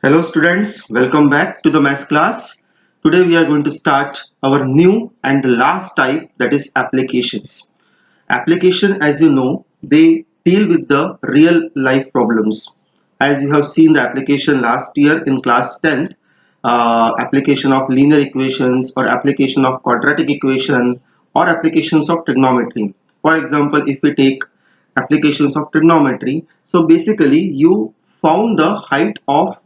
Hello students, welcome back to the math class. Today we are going to start our new and the last type, that is applications. Application, as you know, they deal with the real life problems. As you have seen the application last year in class 10th, application of linear equations or application of quadratic equation or applications of trigonometry. For example, if we take applications of trigonometry, so basically you found the height of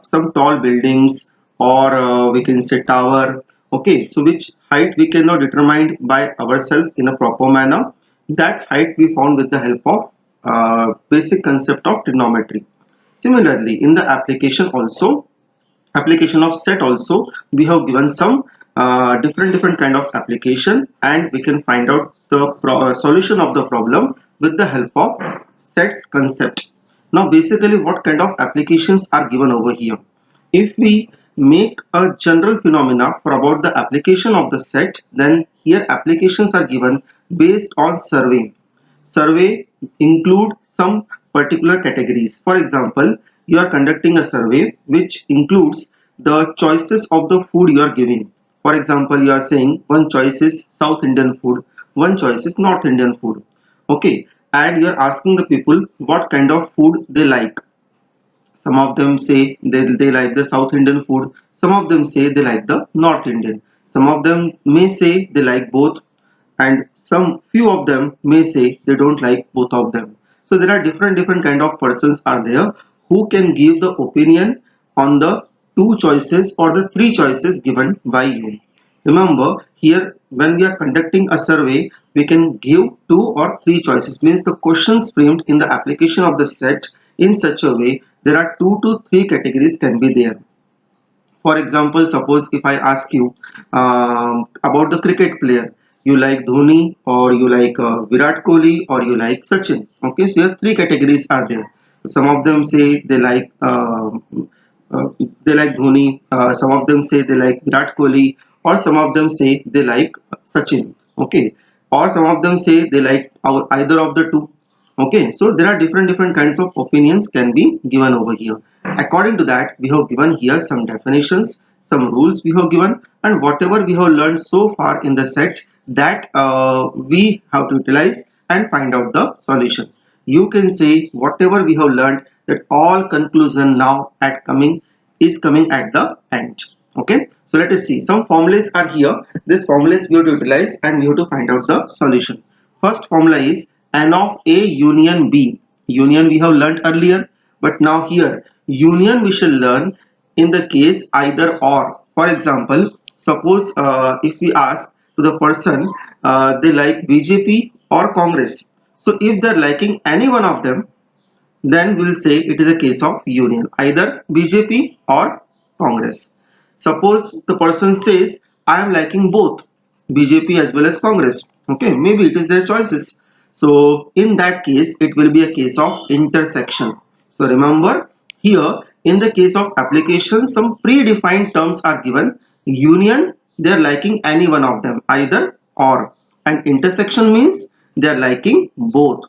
some tall buildings, or we can say tower. Okay, so which height we cannot determine by ourselves in a proper manner. That height we found with the help of basic concept of trigonometry. Similarly, in the application of set also, we have given some different kind of application, and we can find out the solution of the problem with the help of sets concept. Now basically what kind of applications are given over here? If we make a general phenomena for about the application of the set, then here applications are given based on survey. Survey include some particular categories. For example, you are conducting a survey which includes the choices of the food you are giving. For example, you are saying one choice is South Indian food, one choice is North Indian food. Okay, and you are asking the people what kind of food they like. Some of them say they like the South Indian food, some of them say they like the North Indian, some of them may say they like both, and some few of them may say they don't like both of them. So there are different kind of persons are there who can give the opinion on the two choices or the three choices given by you. Remember, here when we are conducting a survey, we can give two or three choices. Means the questions framed in the application of the set in such a way there are two to three categories can be there. For example, suppose if I ask you about the cricket player, you like Dhoni, or you like Virat Kohli, or you like Sachin. Okay, so here three categories are there. Some of them say they like Dhoni. Some of them say they like Virat Kohli, or some of them say they like Sachin. Okay, or some of them say they like either of the two. Okay, so there are different kinds of opinions can be given over here. According to that, we have given here some definitions, some rules we have given, and whatever we have learned so far in the set, that we have to utilize and find out the solution. You can say whatever we have learned, that all conclusion now at coming is coming at the end. Okay, so let us see some formulas are here. This formulas we have to utilize and we have to find out the solution. First formula is n of a union b. Union we have learned earlier, but now here union we shall learn in the case either or. For example, suppose if we ask to the person they like BJP or Congress. So if they are liking any one of them, then we'll say it is a case of union, either BJP or Congress. Suppose the person says I am liking both BJP as well as Congress. Okay, maybe it is their choices. So in that case, it will be a case of intersection. So remember, here in the case of application, some predefined terms are given. Union, they are liking any one of them, either or, and intersection means they are liking both.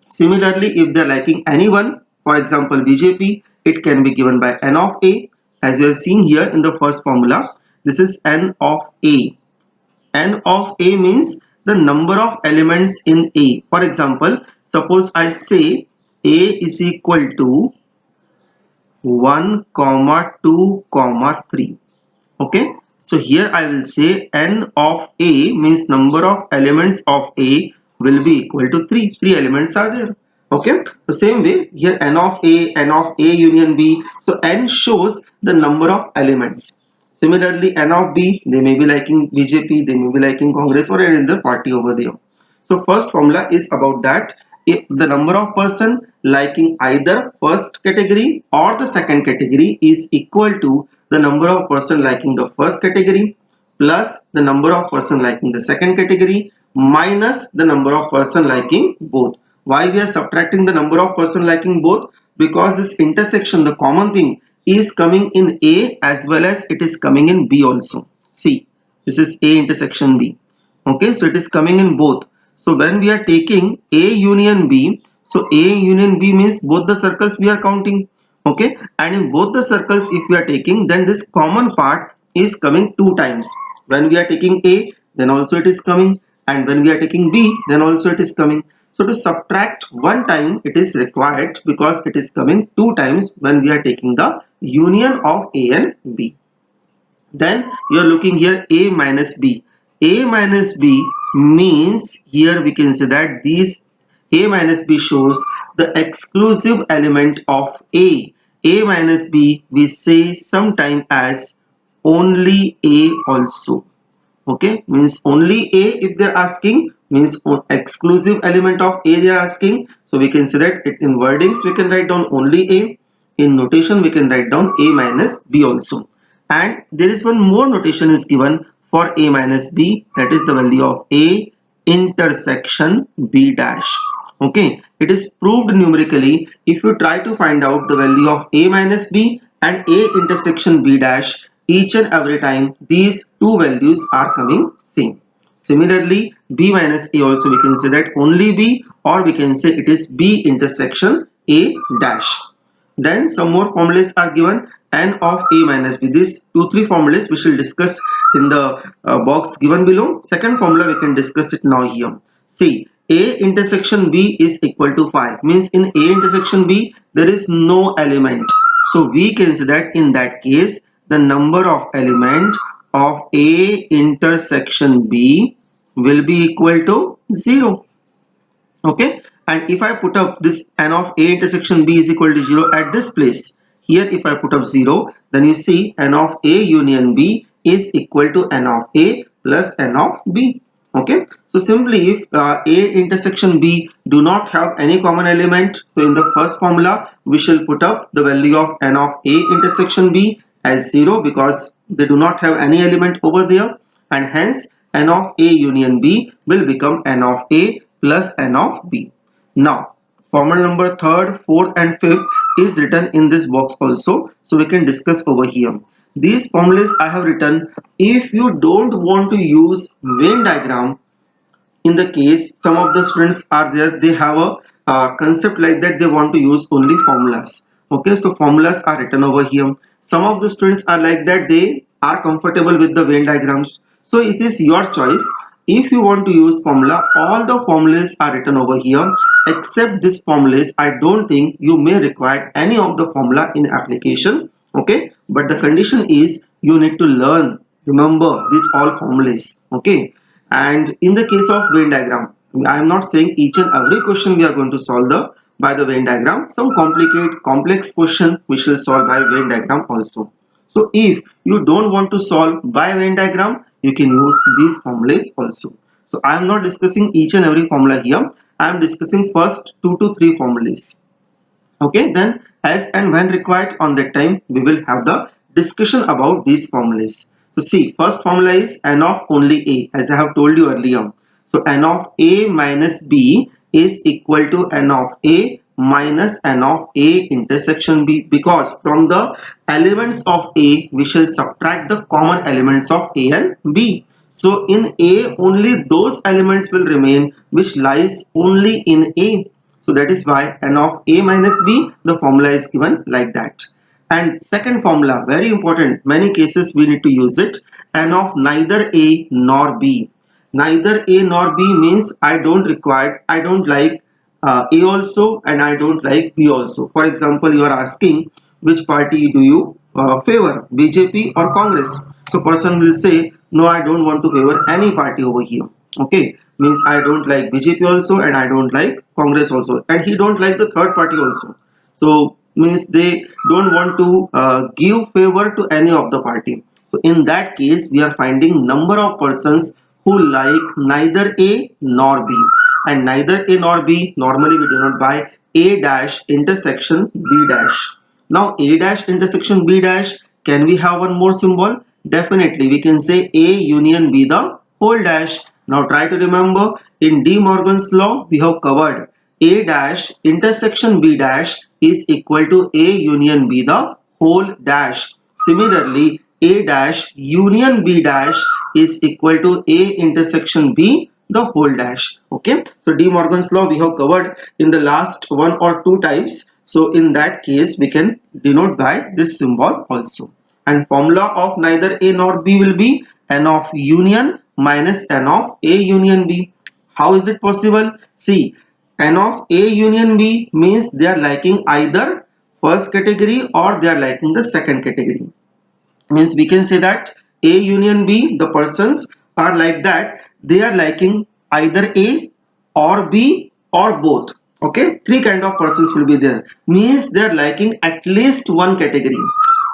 Similarly, if they are liking anyone, for example BJP, it can be given by n of a, as you have seen here in the first formula. This is n of a. N of a means the number of elements in a. For example, suppose I say a is equal to 1 comma 2 comma 3. Okay, so here I will say n of a means number of elements of a will be equal to 3. 3 elements are there. Okay, the same way here n of a union b. So n shows the number of elements. Similarly, n of b, they may be liking BJP, they may be liking Congress or any other party over there. So first formula is about that. If the number of person liking either first category or the second category is equal to the number of person liking the first category plus the number of person liking the second category minus the number of person liking both. Why we are subtracting the number of person liking both? Because this intersection, the common thing, is coming in A as well as it is coming in B also. See, this is A intersection B. Okay, so it is coming in both. So when we are taking A union B, so A union B means both the circles we are counting. Okay, and in both the circles if we are taking, then this common part is coming two times. When we are taking A, then also it is coming, and when we are taking B, then also it is coming. So to subtract one time it is required because it is coming two times when we are taking the union of A and B. Then you are looking here A minus B. A minus B means here we can say that these A minus B shows the exclusive element of A. A minus B we say sometime as only A also. Okay, means only A if they are asking, means exclusive element of A they are asking. So we can say that in wordings we can write down only A. In notation we can write down A minus B also. And there is one more notation is given for A minus B, that is the value of A intersection B dash. Okay, it is proved numerically. If you try to find out the value of A minus B and A intersection B dash, each and every time these two values are coming same. Similarly, B minus A also we can say that only B, or we can say it is B intersection A dash. Then some more formulas are given, n of A minus B. These 2-3 formulas we shall discuss in the box given below. Second formula we can discuss it now here. See, A intersection B is equal to 5. Means in A intersection B there is no element. So we can say that in that case the number of element of A intersection B will be equal to 0. Okay, and if I put up this n of A intersection B is equal to 0 at this place, here if I put up 0, then you see n of A union B is equal to n of A plus n of B. Okay, so simply if A intersection B do not have any common element, so in the first formula we shall put up the value of n of A intersection B as 0 because they do not have any element over there, and hence n of A union B will become n of A plus n of B. Now, formula number 3rd, 4th and 5th is written in this box also. So we can discuss over here. These formulas I have written. If you don't want to use Venn diagram, in the case some of the students are there, they have a concept like that they want to use only formulas. Okay, so formulas are written over here. Some of the students are like that they are comfortable with the Venn diagrams. So it is your choice. If you want to use formula, all the formulas are written over here except this formulas. I don't think you may require any of the formula in application. Okay, but the condition is you need to learn, remember these all formulas. Okay, and in the case of Venn diagram, I am not saying each and every question we are going to solve the by the Venn diagram. Some complex question we shall solve by Venn diagram also. So if you don't want to solve by Venn diagram, you can use these formulas also. So I am not discussing each and every formula here. I am discussing first 2 to 3 formulas. Okay, then as and when required on that time we will have the discussion about these formulas. So see, first formula is n of only A, as I have told you earlier. So n of A minus B is equal to n of A minus n of A intersection B, because from the elements of A we shall subtract the common elements of A and B. So in A only those elements will remain which lies only in A. So that is why n of A minus B, the formula is given like that. And second formula, very important, many cases we need to use it, n of neither A nor B. Neither A nor B means I don't like A also and I don't like B also. For example, you are asking which party do you favor, BJP or Congress? So person will say no, I don't want to favor any party over here. Okay, means I don't like BJP also and I don't like Congress also, and he don't like the third party also. So means they don't want to give favor to any of the party. So in that case we are finding number of persons who like neither A nor B, and neither A nor B normally we do not buy A dash intersection B dash. Now A dash intersection B dash, can we have one more symbol? Definitely we can say A union B the whole dash. Now try to remember, in De Morgan's law we have covered A dash intersection B dash is equal to A union B the whole dash. Similarly, A dash union B dash is equal to A intersection B the whole dash. Okay, so De Morgan's law we have covered in the last one or two types. So in that case, we can denote by this symbol also. And formula of neither A nor B will be N of union minus N of A union B. How is it possible? See, N of A union B means they are liking either first category or they are liking the second category. Means we can say that A union B, the persons are like that, they are liking either A or B or both. Okay, three kind of persons will be there, means they are liking at least one category.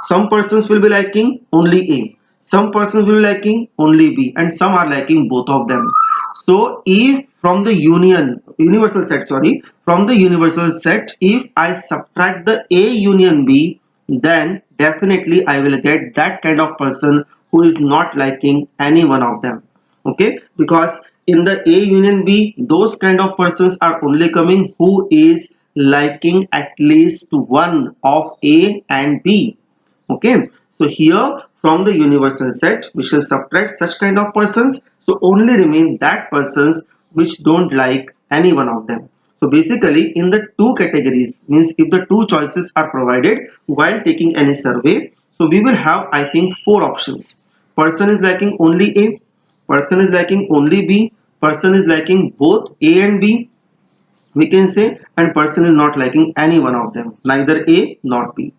Some persons will be liking only A, some persons will be liking only B, and some are liking both of them. So if from the universal set, sorry, from the universal set, if I subtract the A union B, then definitely I will get that kind of person who is not liking any one of them. Okay, because in the A union B, those kind of persons are only coming who is liking at least one of A and B. Okay, so here from the universal set we shall subtract such kind of persons, so only remain that persons which don't like any one of them. So basically in the two categories, means if the two choices are provided while taking any survey, so we will have, I think, four options. Person is liking only A, person is liking only B, person is liking both A and B, we can say, and person is not liking any one of them, neither A nor B.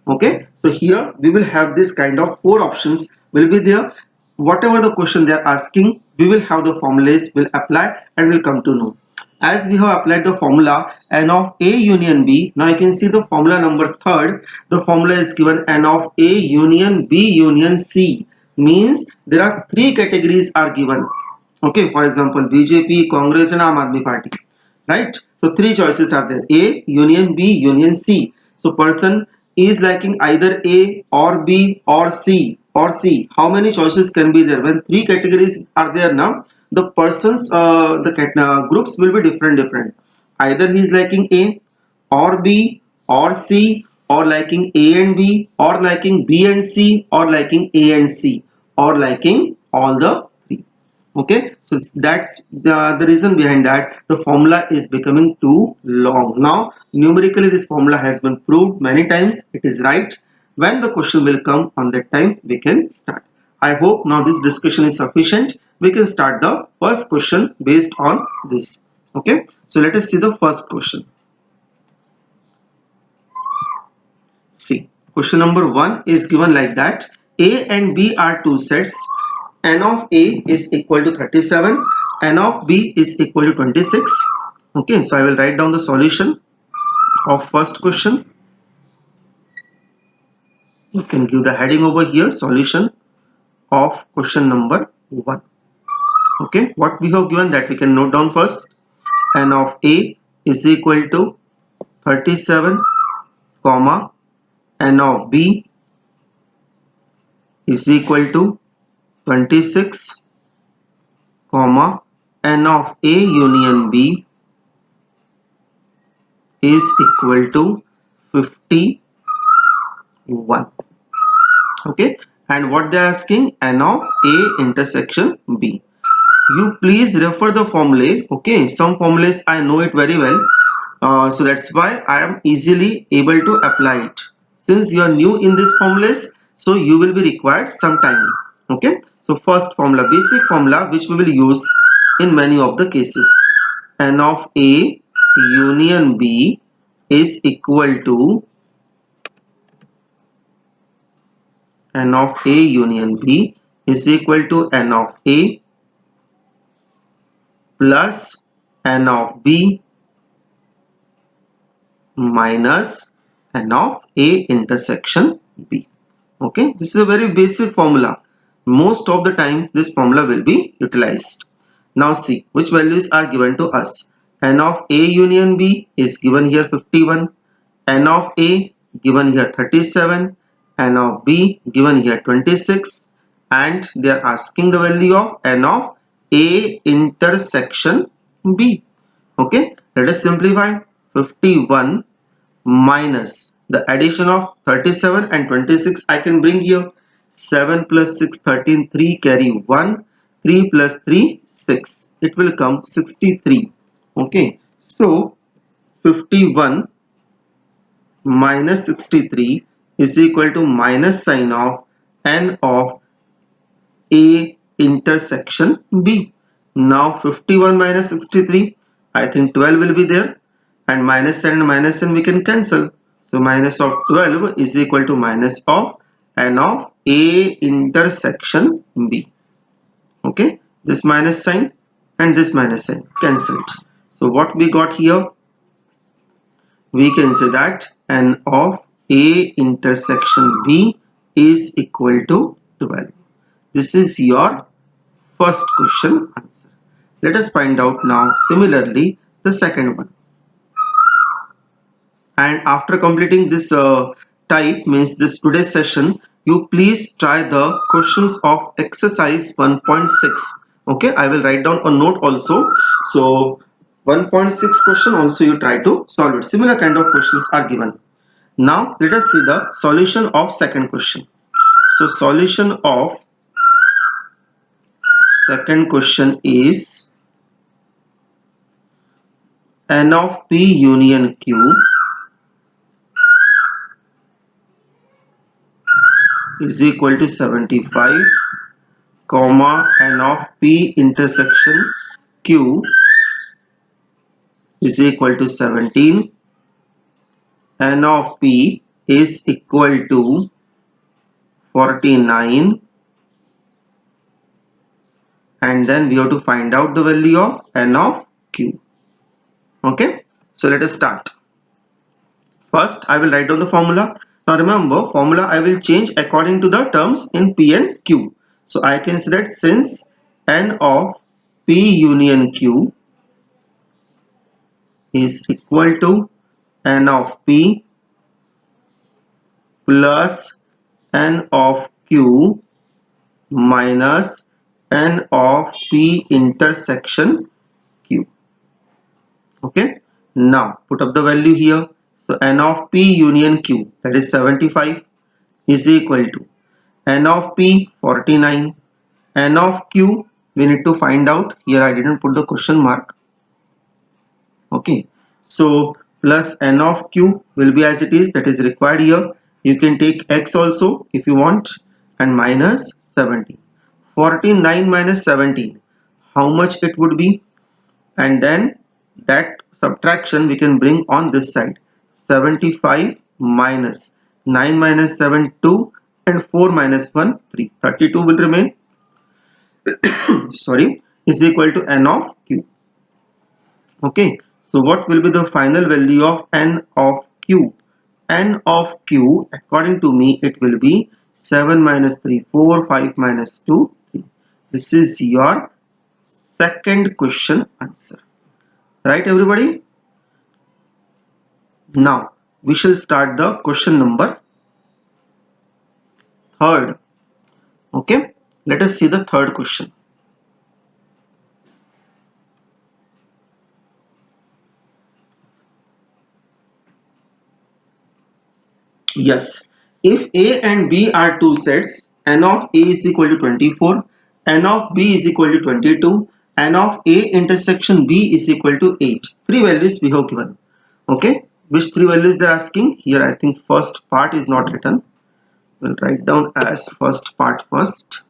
Okay, so here we will have this kind of four options will be there. Whatever the question they are asking, we will have the formulas will apply and will come to know. As we have applied the formula N of A union B, now you can see the formula number third. The formula is given N of A union B union C, means there are three categories are given. Okay, for example, BJP, Congress and Aam Aadmi Party, right? So three choices are there: A union B union C. So person is liking either A or B or C or C. How many choices can be there when three categories are there? Now the persons, groups will be different. Either he is liking A or B or C, or liking A and B, or liking B and C, or liking A and C, or liking all the three. Okay, so that's the reason behind that the formula is becoming too long. Now numerically this formula has been proved many times, it is right. When the question will come, on that time we can start. I hope now this discussion is sufficient. We can start the first question based on this. Okay, so let us see the first question. See, question number 1 is given like that: A and B are two sets. N of A is equal to 37. N of B is equal to 26. Okay, so I will write down the solution of first question. You can give the heading over here: solution of question number 1. Okay, what we have given, that we can note down first. N of A is equal to 37, comma, N of B is equal to 26, comma, N of A union B is equal to 51. Okay, and what they are asking: N of A intersection B. You please refer the formula. Okay, some formulas I know it very well, so that's why I am easily able to apply it. Since you are new in this formulas, so you will be required some time. Okay, so first formula, basic formula which we will use in many of the cases: N of A union B is equal to N of A union B is equal to N of A plus N of B minus N of A intersection B. Okay, this is a very basic formula. Most of the time this formula will be utilized. Now see which values are given to us. N of A union B is given here 51, N of A given here 37, N of B given here 26, and they are asking the value of N of A intersection B. Okay, let us simplify. 51 minus the addition of 37 and 26 I can bring here. 7 plus 6 13, 3 carry 1, 3 plus 3 6, it will come 63. Okay, so 51 minus 63 is equal to minus sign of n of A intersection B. Now 51 minus 63, I think 12 will be there, and minus n we can cancel. So minus of 12 is equal to minus of n of A intersection B. Okay, this minus sign and this minus sign cancelled. So what we got here, we can say that n of A intersection B is equal to 12. This is your first question answer. Let us find out now similarly the second one. And after completing this type, means this today's session, you please try the questions of exercise 1.6. Okay, I will write down a note also. So 1.6 question also you try to solve it. Similar kind of questions are given. Now let us see the solution of second question. So solution of second question is n of p union q is equal to 75, comma n of p intersection q is equal to 17, n of p is equal to 49, and then we have to find out the value of n of q. Okay, so let us start. First, I will write down the formula. Now remember, formula I will change according to the terms in P and Q. So I can say that since n of P union Q is equal to n of P plus n of Q minus n of P intersection Q. Okay. Now put up the value here. So n of P union Q, that is 75, is equal to n of P 49, n of Q we need to find out. Here I didn't put the question mark. Okay, so plus n of Q will be as it is, that is required here. You can take x also if you want, and minus 17. 49 minus 17, how much it would be? And then that subtraction we can bring on this side. 75 minus 9 minus 7 2, and 4 minus 1 3. 32 will remain. Sorry, is equal to n of q. Okay, so what will be the final value of n of q? N of q, according to me, it will be 7 minus 3 4, 5 minus 2 3. This is your second question answer. Right, everybody? Now we shall start the question number third. Okay, let us see the third question. Yes, if A and B are two sets, n of A is equal to 24, n of B is equal to 22, n of A intersection B is equal to 8. Three values we have given. Okay, which three values they are asking? Here I think first part is not written. We'll write down as first part first.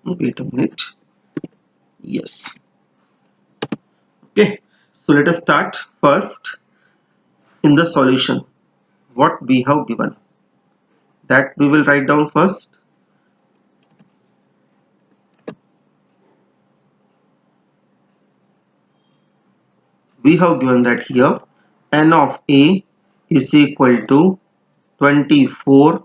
Wait a minute. Yes. Okay, so let us start first in the solution. What we have given, that we will write down first. We have given that here n of A is equal to 24,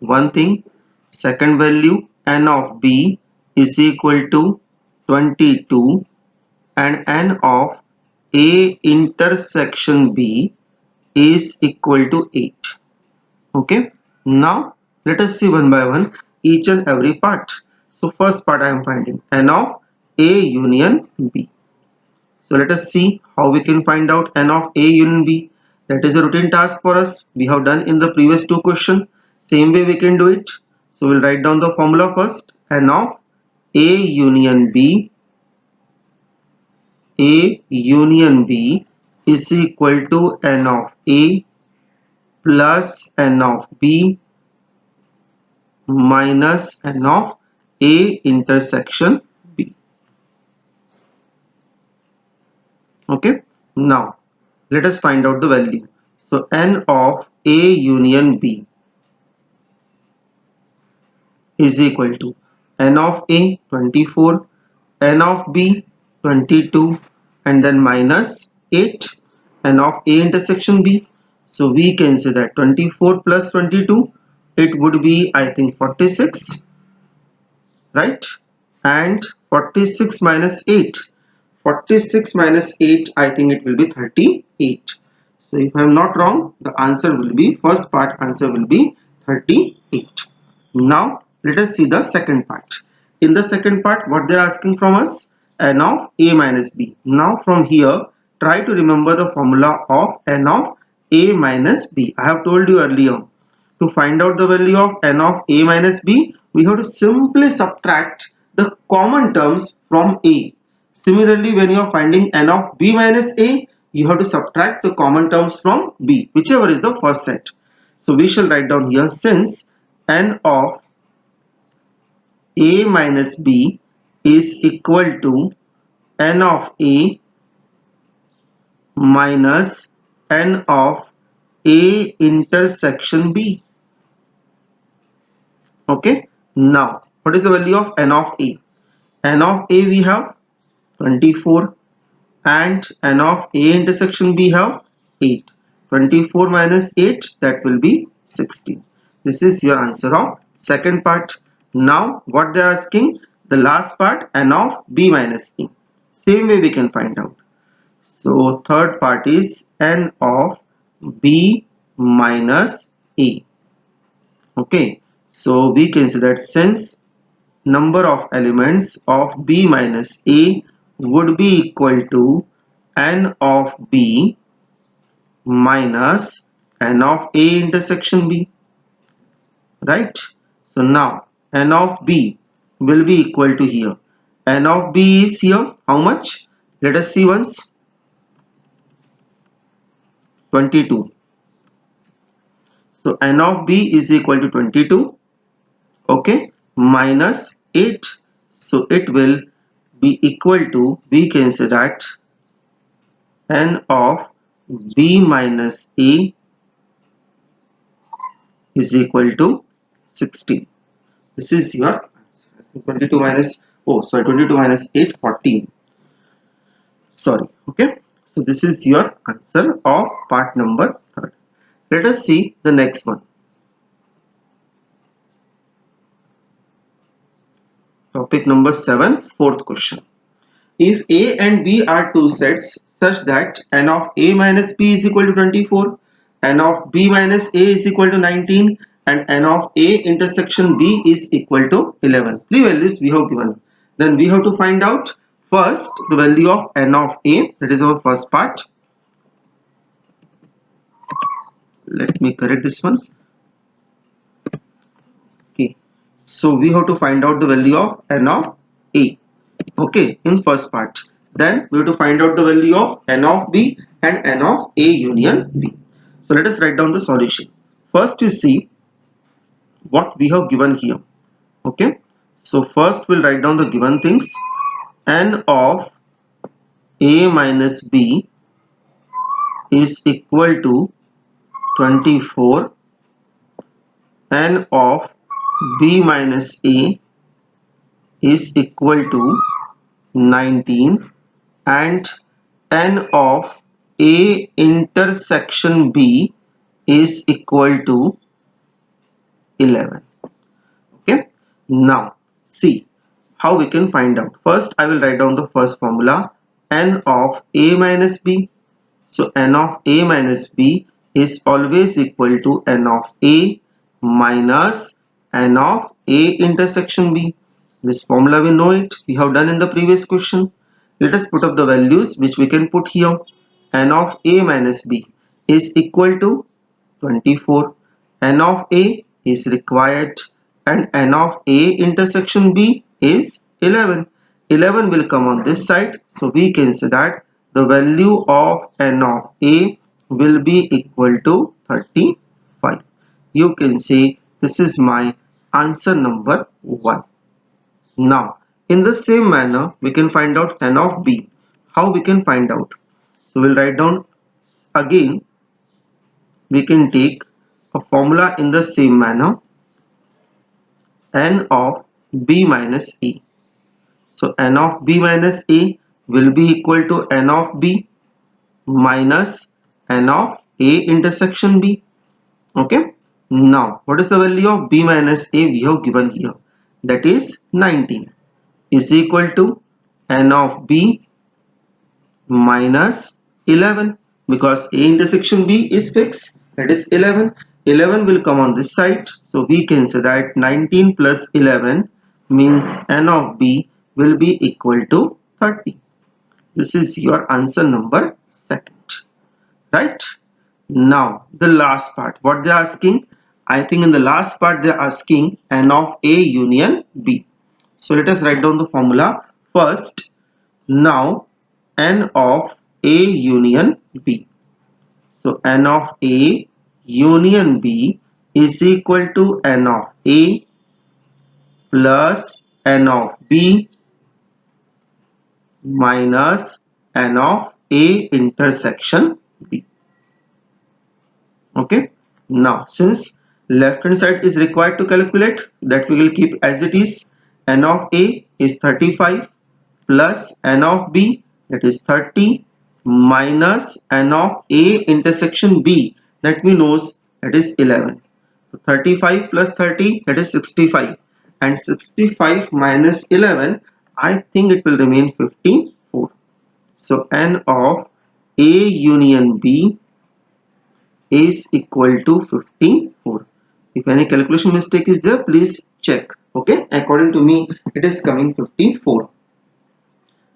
one thing. Second value, n of B is equal to 22, and n of A intersection B is equal to 8. Okay, now let us see one by one each and every part. So first part I am finding n of A union B. So let us see how we can find out n of A union B. That is a routine task for us. We have done in the previous two questions. Same way we can do it. So we'll write down the formula first. N of A union B A union B is equal to n of A plus n of B minus n of A intersection B. Okay, now let us find out the value. So n of A union B is equal to n of A 24, n of B 22, and then minus 8, n of A intersection B. So we can say that 24 plus 22, it would be, I think, 46, right? And 46 minus 8, 46 minus 8, I think it will be 38. So if I am not wrong, the answer will be, first part answer will be 38. Now let us see the second part. In the second part, what they are asking from us? N of A minus B. Now from here, try to remember the formula of n of A minus B. I have told you earlier, to find out the value of n of A minus B, we have to simply subtract the common terms from A. Similarly, when you are finding n of B minus A, you have to subtract the common terms from B, whichever is the first set. So we shall write down here, since n of A minus B is equal to n of A minus n of A intersection B. Okay, now what is the value of n of A? N of A we have 24 and n of A intersection B have 8. 24 minus 8, that will be 16. This is your answer of second part. Now what they are asking, the last part, n of B minus A. Same way we can find out. So third part is n of B minus A. Okay, so we can say that since number of elements of B minus A would be equal to n of B minus n of A intersection B, right? So now n of B will be equal to here. N of B is here how much? Let us see once. 22. So n of B is equal to 22. Okay, minus 8. So it will be equal to, we can say that n of B minus A is equal to 16. This is your answer. 22 minus, oh sorry, 22 minus 8, 14. Sorry. Okay, so this is your answer of part number 3. Let us see the next one. Topic number 7, fourth question. If A and B are two sets such that n of A minus B is equal to 24, n of B minus A is equal to 19, and n of A intersection B is equal to 11. Three values we have given. Then we have to find out first the value of n of A. That is our first part. Let me correct this one. Okay, so we have to find out the value of n of A. Okay, in first part. Then we have to find out the value of n of B and n of A union B. So let us write down the solution. First you see what we have given here. Okay, so first we'll write down the given things. N of A minus B is equal to 24. N of B minus A is equal to 19, and n of A intersection B is equal to 11. Okay, now see how we can find out. First I will write down the first formula, n of A minus B. So n of A minus B is always equal to n of A minus n of A intersection B. This formula we know it, we have done in the previous question. Let us put up the values which we can put here. N of A minus B is equal to 24. N of A is required and n of A intersection B is 11. 11 will come on this side. So we can say that the value of n of a will be equal to 35. You can say this is my answer number 1. Now, in the same manner, we can find out n of b. How we can find out? So we'll write down again. We can take a formula in the same manner. N of b minus a. So n of b minus a will be equal to n of b minus n of a intersection b. Okay. Now, what is the value of b minus a we have given here? That is 19 is equal to n of b minus 11, because a intersection b is fixed, that is 11. 11 will come on this side, so we can say that 19 plus 11 means n of b will be equal to 30. This is your answer number 2nd, right? Now the last part, what they're asking, I think in the last part they're asking n of a union b. So let us write down the formula first. Now n of a union b. So n of a union b is equal to n of a plus n of b minus n of a intersection b. Okay. Now since left hand side is required to calculate, that we will keep as it is. N of a is 35 plus n of b, that is 30, minus n of a intersection b, that we knows, that is 11. So 35 plus 30, that is 65, and 65 minus 11, I think it will remain 54. So n of a union b is equal to 54. If any calculation mistake is there, please check. Okay, according to me it is coming 54,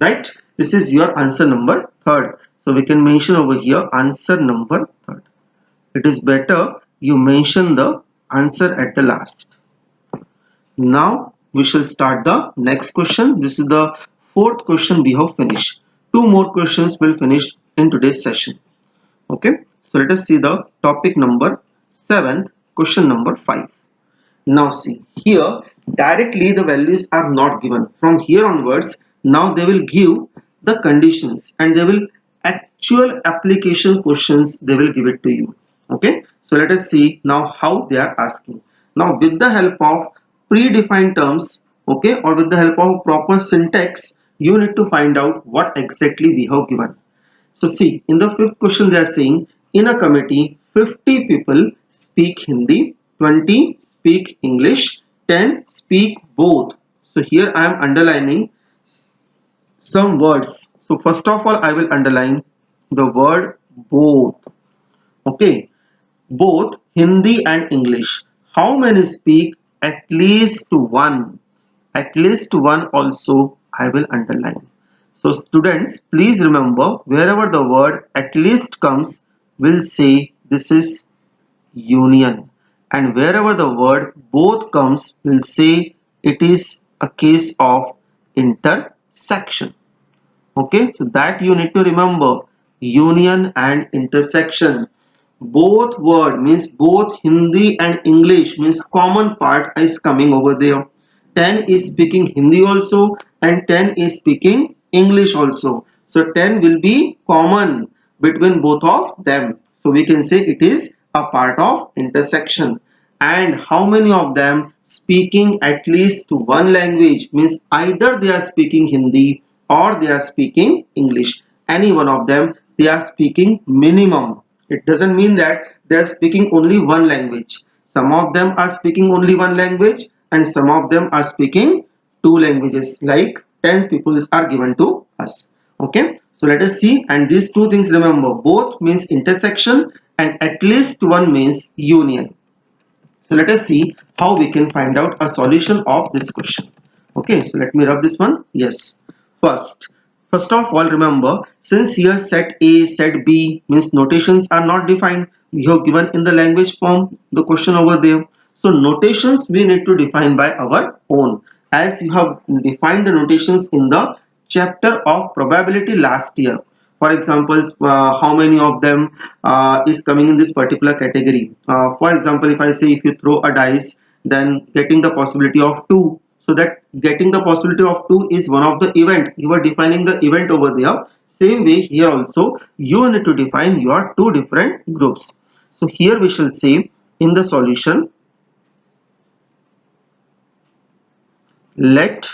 right? This is your answer number 3rd. So we can mention over here answer number 3rd. It is better you mention the answer at the last. Now we shall start the next question. This is the 4th question we have finished. 2 more questions will finish in today's session. Okay, so let us see the topic number 7th, question number 5. Now see, here directly the values are not given. From here onwards, now they will give the conditions and they will actual application questions, they will give it to you. Okay, so let us see now how they are asking. Now with the help of predefined terms, okay, or with the help of proper syntax, you need to find out what exactly we have given. So see, in the 5th question they are saying, in a committee 50 people speak Hindi, 20 speak English, 10 speak both. So here I am underlining some words. So first of all I will underline the word both. Okay, both Hindi and English. How many speak? At least one. At least one also I will underline. So students, please remember, wherever the word at least comes, we'll say this is union, and wherever the word both comes, we'll say it is a case of intersection. Okay, so that you need to remember, union and intersection. Both word means both Hindi and English means common part is coming over there. 10 is speaking Hindi also and 10 is speaking English also. So 10 will be common between both of them. So we can say it is a part of intersection. And how many of them speaking at least one language means either they are speaking Hindi or they are speaking English. Any one of them, they are speaking minimum. It doesn't mean that they are speaking only one language. Some of them are speaking only one language and some of them are speaking 2 languages, like 10 people are given to us. Okay, so let us see, and these 2 things remember, both means intersection and at least one means union. So let us see how we can find out a solution of this question. Okay, so let me rub this one. Yes, first of all, remember, since here set A, set B means notations are not defined, we have given in the language form the question over there. So notations we need to define by our own. as you have defined the notations in the chapter of probability last year. For example, how many of them is coming in this particular category. For example, if I say if you throw a dice, then getting the possibility of 2. So that getting the possibility of 2 is one of the event. You are defining the event over there. Same way here also, you need to define your two different groups. So here we shall say in the solution, let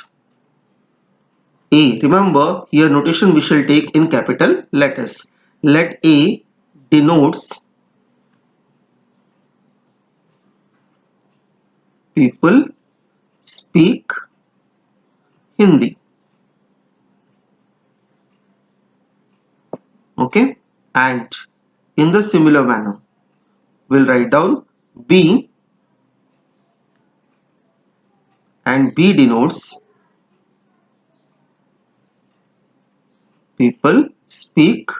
A, remember here notation we shall take in capital letters. Let A denotes people speak Hindi. Okay, and in the similar manner, we'll write down B, and B denotes people speak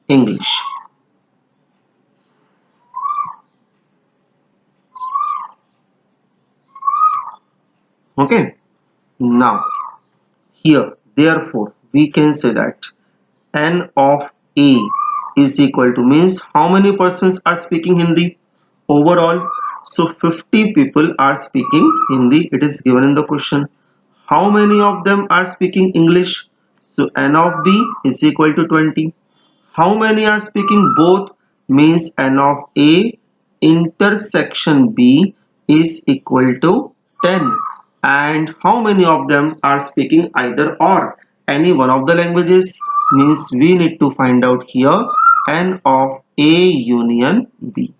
English. Okay, now here therefore we can say that N of A is equal to, means how many persons are speaking Hindi overall. So 50 people are speaking Hindi, it is given in the question. How many of them are speaking English? So N of B is equal to 20. How many are speaking both? Means N of A intersection B is equal to 10. And how many of them are speaking either or any one of the languages? Means we need to find out here N of A union B.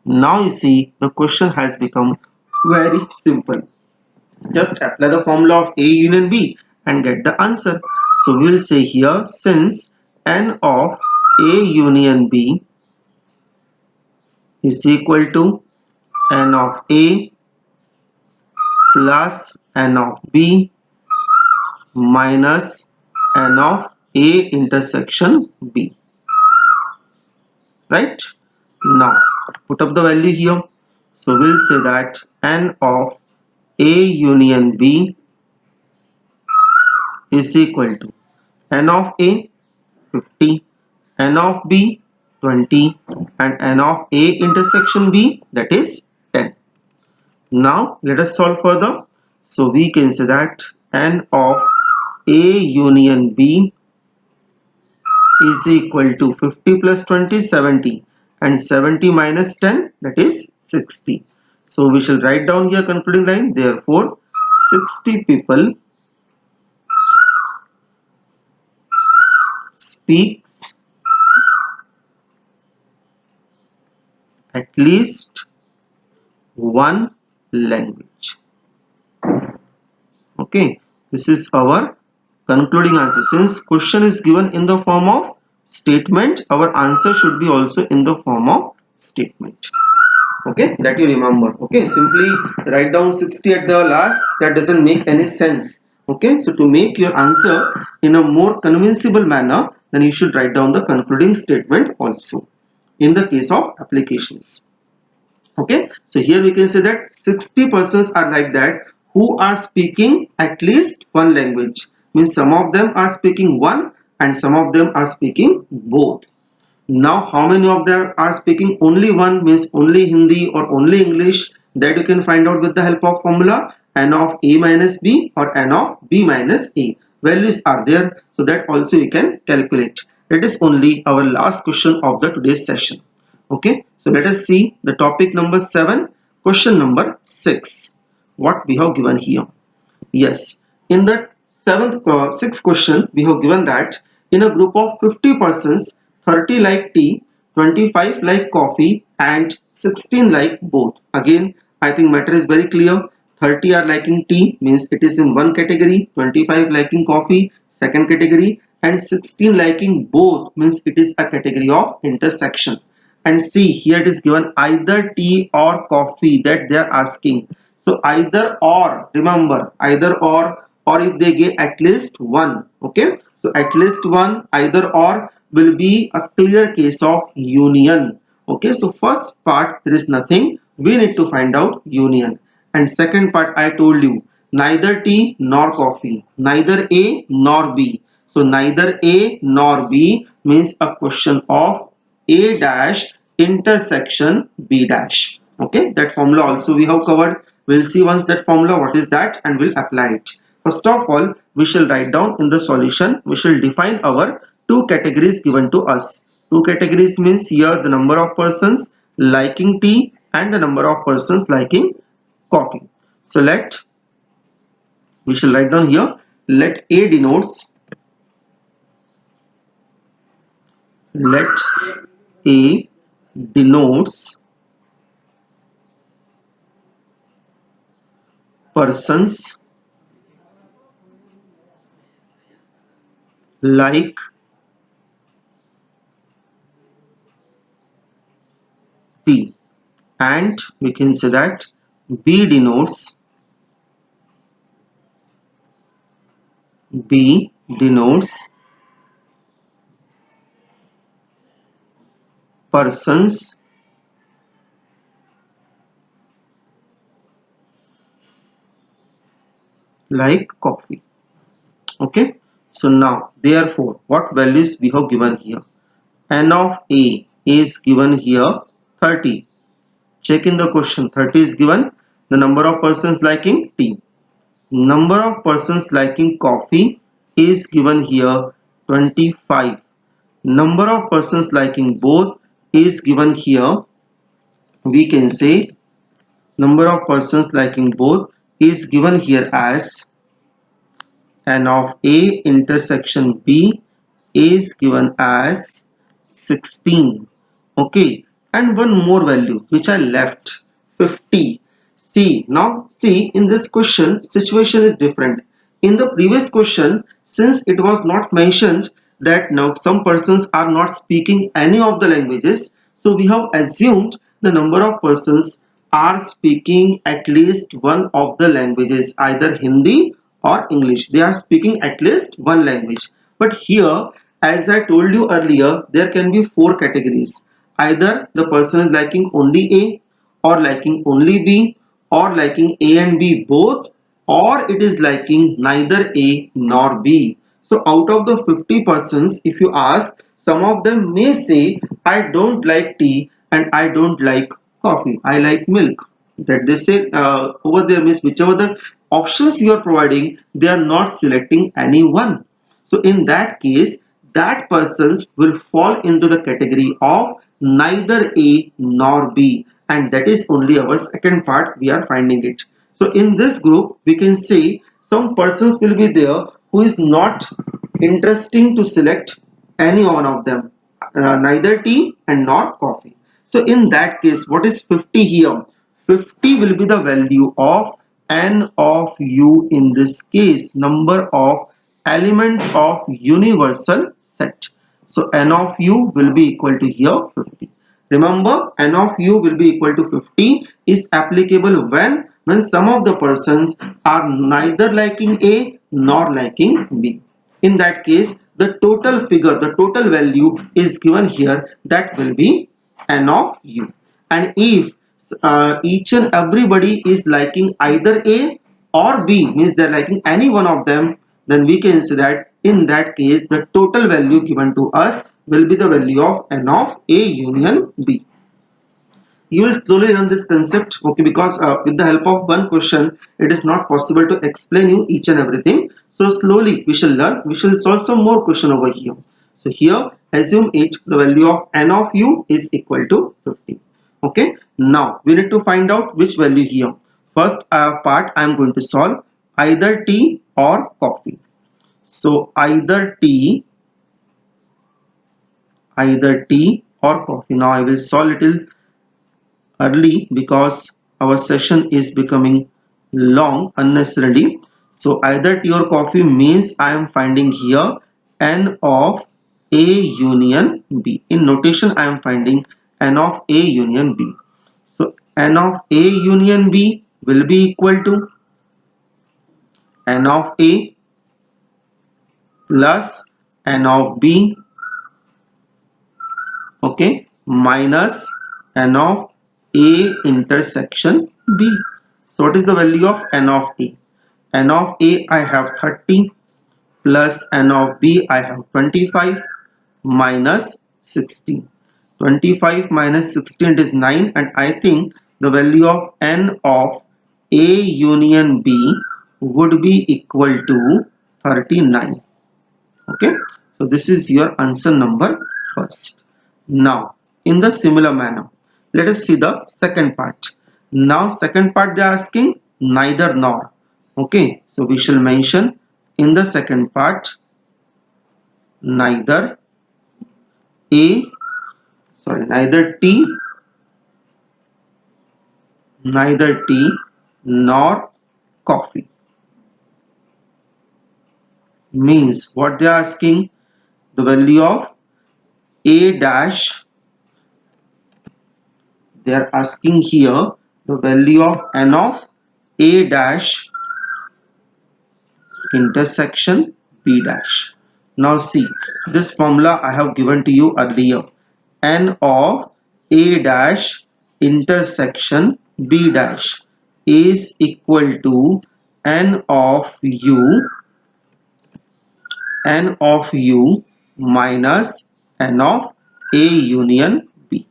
Now you see the question has become very simple. Just apply the formula of A union B and get the answer. So we will say here, since N of A union B is equal to N of A plus N of B minus N of A intersection B. Right? Now put up the value here. So we'll say that N of A union B is equal to N of A 50, N of B 20, and N of A intersection B, that is 10. Now let us solve further. So we can say that N of A union B is equal to 50 plus 20 70, and 70 minus 10, that is 60. So we shall write down here concluding line, therefore 60 people speaks at least one language. Okay, this is our concluding answer. Since question is given in the form of statement, our answer should be also in the form of statement. Okay, that you remember. Okay, simply write down 60 at the last, that doesn't make any sense. Okay, so to make your answer in a more convincible manner, then you should write down the concluding statement also in the case of applications. Okay, so here we can say that 60 persons are like that who are speaking at least one language. Means some of them are speaking one and some of them are speaking both. Now how many of them are speaking only one, means only Hindi or only English, that you can find out with the help of formula N of A minus B or N of B minus A. Values are there, so that also you can calculate. It is only our last question of the today's session. Okay, so let us see the topic number 7, question number 6. What we have given here. Yes, in the sixth question we have given that in a group of 50 persons, 30 like tea, 25 like coffee, and 16 like both. Again, I think matter is very clear. 30 are liking tea, means it is in one category, 25 liking coffee, second category, and 16 liking both, means it is a category of intersection. And see, here it is given either tea or coffee that they are asking. So either or, remember, either or if they get at least one. Okay, so at least one, either or will be a clear case of union. Okay, so first part there is nothing we need to find out union. And second part I told you, neither tea nor coffee, neither A nor B. So neither A nor B means a question of A dash intersection B dash. Okay, that formula also we have covered. We'll see once that formula what is that, and we'll apply it. First of all, we shall write down in the solution, we shall define our two categories given to us. Two categories means here the number of persons liking tea and the number of persons liking coffee. So we shall write down here, let A denotes, let A denotes persons like tea, and we can say that B denotes persons like coffee. Okay, so now therefore what values we have given here? N of A is given here 30. Check in the question, 30 is given. The number of persons liking tea, number of persons liking coffee is given here 25. Number of persons liking both is given here, we can say number of persons liking both is given here as N of A intersection B is given as 16. Okay, and one more value which I left, 50. See, now see, in this question situation is different. In the previous question, since it was not mentioned that now some persons are not speaking any of the languages, so we have assumed the number of persons are speaking at least one of the languages, either Hindi or English. They are speaking at least one language. But here, as I told you earlier, there can be four categories. Either the person is liking only A, or liking only B, or liking A and B both, or it is liking neither A nor B. So out of the 50 persons, if you ask, some of them may say, I don't like tea and I don't like coffee, I like milk. That they say over there means whichever the options you are providing, they are not selecting any one. So in that case, that persons will fall into the category of neither A nor B, and that is only our second part we are finding it. So in this group we can say some persons will be there who is not interesting to select any one of them, neither tea and nor coffee. So in that case, what is 50 here? 50 will be the value of n of u, in this case number of elements of universal set. So n of u will be equal to here 50. Remember, n of u will be equal to 50 is applicable when some of the persons are neither liking A nor liking B. In that case, the total figure, the total value is given here, that will be n of u. And if each and everybody is liking either A or B, means they're liking any one of them, then we can say that in that case the total value given to us will be the value of n of A union B. You will slowly learn this concept, okay, because with the help of one question it is not possible to explain you each and everything. So slowly we shall learn, we shall solve some more question over here. So here assume it, the value of n of u is equal to 50. Okay, now we need to find out which value here. First part I am going to solve either tea or coffee. So either tea or coffee. Now I will solve little early because our session is becoming long unnecessarily. So either tea or coffee means I am finding here n of A union B. In notation I am finding n of A union B. So n of A union B will be equal to n of A plus n of B, okay, minus n of A intersection B. So what is the value of n of A? N of A I have 30 plus n of B I have 25 minus 16. 25 minus 16 is 9, and I think the value of n of A union B would be equal to 39. Okay, so this is your answer number first. Now in the similar manner, let us see the second part. Now second part they are asking neither nor. Okay, so we shall mention in the second part neither A, sorry, neither tea nor coffee. Means what they are asking, the value of A dash, they are asking here the value of n of A dash intersection B dash. Now see, this formula I have given to you earlier. N of A dash intersection B dash is equal to n of u minus n of A union B.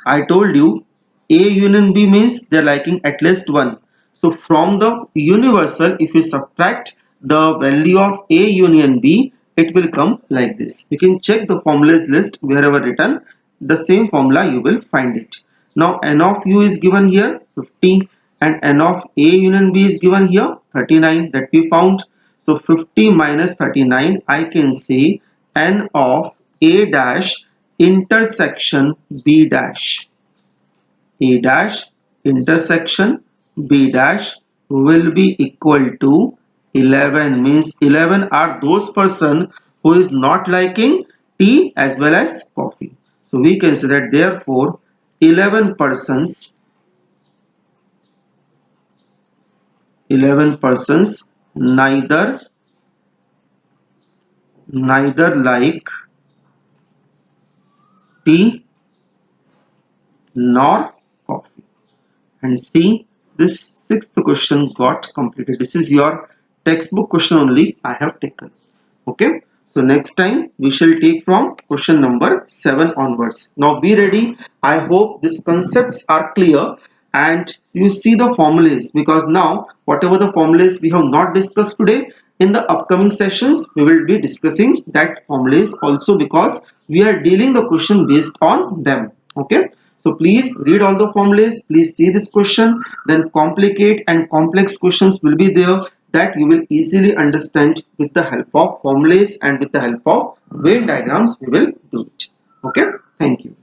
I told you A union B means they are liking at least one. So from the universal, if you subtract the value of A union B, it will come like this. You can check the formulas list wherever written. The same formula you will find it. Now n of u is given here 50 and n of A union B is given here 39 that we found. So 50 minus 39, I can say n of A dash intersection B dash. A dash intersection B dash will be equal to 11. Means 11 are those person who is not liking tea as well as coffee. So we can say that therefore 11 persons neither like tea nor coffee. And see, this sixth question got completed. This is your textbook question only I have taken. Okay, so next time we shall take from question number 7 onwards. Now be ready. I hope these concepts are clear and you see the formulas, because now whatever the formulas we have not discussed today, in the upcoming sessions we will be discussing that formulas also, because we are dealing the question based on them. Okay, so please read all the formulas, please see this question, then complicate and complex questions will be there that you will easily understand with the help of formulas and with the help of Venn diagrams we will do it. Okay, thank you.